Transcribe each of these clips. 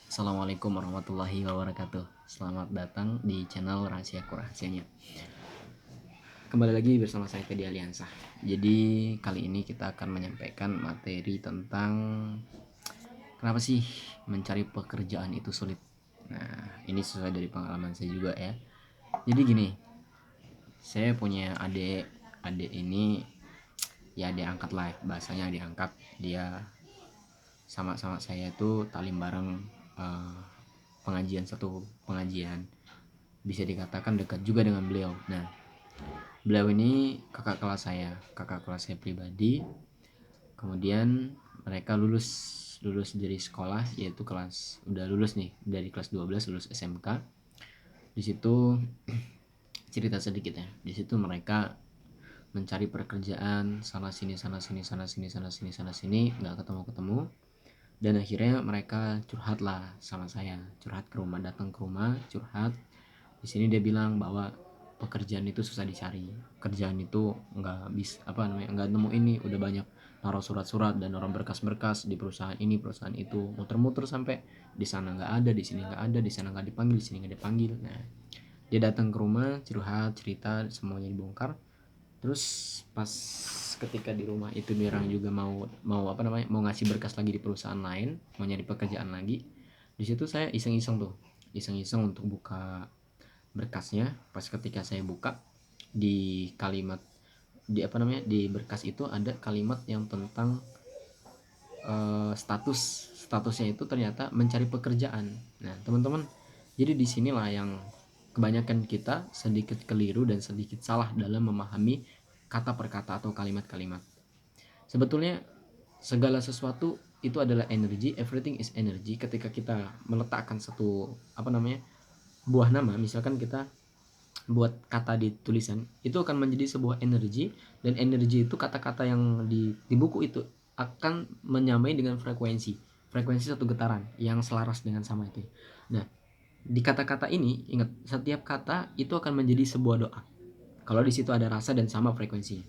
Assalamualaikum warahmatullahi wabarakatuh. Selamat datang di channel Rahasiaku Rahasianya. Kembali lagi bersama saya Teddy Aliansa. Jadi kali ini kita akan menyampaikan materi tentang kenapa sih mencari pekerjaan itu sulit. Nah, ini sesuai dari pengalaman saya juga ya. Jadi gini, saya punya adik ini ya adik angkat lah, bahasanya adik angkat. Dia sama-sama saya itu talim bareng, satu pengajian, bisa dikatakan dekat juga dengan beliau. Nah, beliau ini kakak kelas saya pribadi. Kemudian mereka lulus dari sekolah, yaitu udah lulus nih dari kelas 12, lulus SMK. Di situ cerita sedikit ya. Di situ mereka mencari pekerjaan sana sini nggak ketemu. Dan akhirnya mereka curhat lah sama saya, curhat ke rumah, datang ke rumah curhat. Di sini dia bilang bahwa pekerjaan itu susah dicari, kerjaan itu nggak nemu ini, udah banyak naruh surat-surat dan orang berkas-berkas di perusahaan ini perusahaan itu, muter-muter sampai di sana nggak ada, di sini nggak ada, di sana nggak dipanggil, di sini nggak dipanggil. Nah, dia datang ke rumah curhat, cerita, semuanya dibongkar. Terus pas ketika di rumah itu dia juga mau mau ngasih berkas lagi di perusahaan lain, mau nyari pekerjaan lagi. Di situ saya iseng-iseng untuk buka berkasnya. Pas ketika saya buka, di kalimat di berkas itu ada kalimat yang tentang statusnya itu ternyata mencari pekerjaan. Nah, teman-teman, jadi disinilah yang kebanyakan kita sedikit keliru dan sedikit salah dalam memahami kata per kata atau kalimat-kalimat. Sebetulnya segala sesuatu itu adalah energi, everything is energy. Ketika kita meletakkan satu buah nama, misalkan kita buat kata di tulisan, itu akan menjadi sebuah energi, dan energi itu kata-kata yang di buku itu akan menyamai dengan frekuensi satu getaran yang selaras dengan sama itu. Nah, di kata-kata ini ingat, setiap kata itu akan menjadi sebuah doa kalau di situ ada rasa dan sama frekuensinya.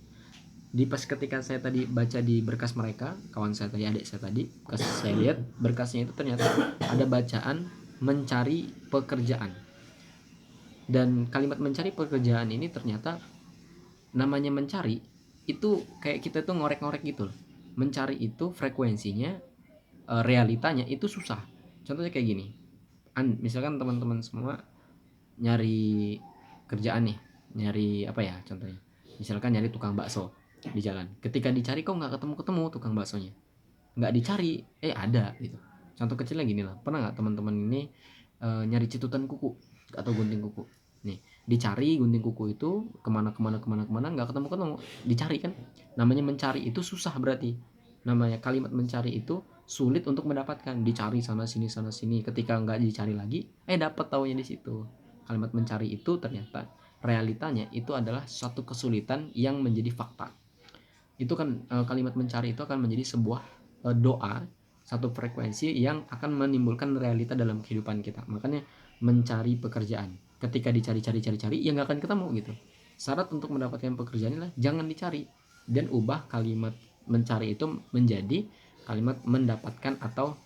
Di pas ketika saya tadi baca di berkas mereka, kawan saya tadi, adik saya tadi, pas saya lihat berkasnya itu ternyata ada bacaan mencari pekerjaan. Dan kalimat mencari pekerjaan ini ternyata namanya mencari itu kayak kita tuh ngorek-ngorek gitu loh. Mencari itu frekuensinya, realitanya itu susah. Contohnya kayak gini, misalkan teman-teman semua nyari kerjaan nih, nyari apa ya contohnya, misalkan nyari tukang bakso di jalan. Ketika dicari kok nggak ketemu tukang baksonya, nggak dicari ada gitu. Contoh kecilnya gini lah, pernah nggak teman-teman ini nyari cetutan kuku atau gunting kuku nih, dicari gunting kuku itu kemana nggak ketemu, dicari kan. Namanya mencari itu susah, berarti namanya kalimat mencari itu sulit untuk mendapatkan, dicari sana sini. Ketika nggak dicari lagi dapat taunya di situ. Kalimat mencari itu ternyata realitanya itu adalah suatu kesulitan yang menjadi fakta. Itu kan kalimat mencari itu akan menjadi sebuah doa, satu frekuensi yang akan menimbulkan realita dalam kehidupan kita. Makanya mencari pekerjaan, ketika dicari ya nggak akan ketemu gitu. Syarat untuk mendapatkan pekerjaan adalah jangan dicari, dan ubah kalimat mencari itu menjadi kalimat mendapatkan atau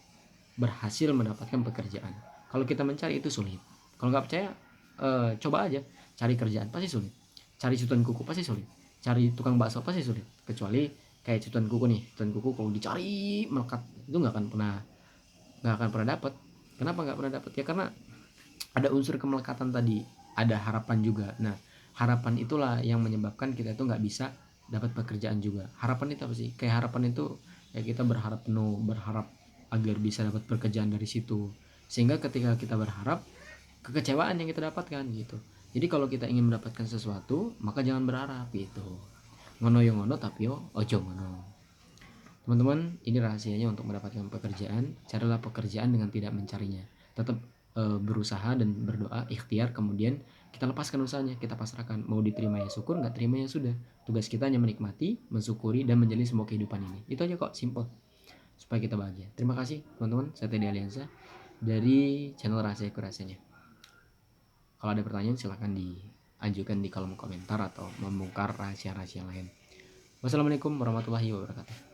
berhasil mendapatkan pekerjaan. Kalau kita mencari itu sulit. Kalau nggak percaya, coba aja cari kerjaan, pasti sulit. Cari cutan kuku pasti sulit. Cari tukang bakso pasti sulit. Kecuali kayak cutan kuku nih, cutan kuku kalau dicari melekat itu nggak akan pernah dapat. Kenapa nggak pernah dapat? Ya karena ada unsur kemelekatan tadi, ada harapan juga. Nah, harapan itulah yang menyebabkan kita itu nggak bisa dapat pekerjaan juga. Harapan itu apa sih? Kayak harapan itu ya kita berharap penuh, berharap agar bisa dapat pekerjaan dari situ. Sehingga ketika kita berharap, kekecewaan yang kita dapatkan gitu. Jadi kalau kita ingin mendapatkan sesuatu, maka jangan berharap gitu. Ngono yo ngono tapi yo ojo ngono. Teman-teman, ini rahasianya untuk mendapatkan pekerjaan. Carilah pekerjaan dengan tidak mencarinya. Tetap berusaha dan berdoa, ikhtiar, kemudian kita lepaskan usahanya, kita pasrahkan. Mau diterima ya syukur, nggak terima ya sudah. Tugas kita hanya menikmati, mensyukuri, dan menjalani semua kehidupan ini. Itu aja kok, simple, supaya kita bahagia. Terima kasih teman-teman, saya Teddy Aliansa dari channel Rahasiaku Rahasianya. Kalau ada pertanyaan silahkan diajukan di kolom komentar atau membongkar rahasia-rahasia lain. Wassalamualaikum warahmatullahi wabarakatuh.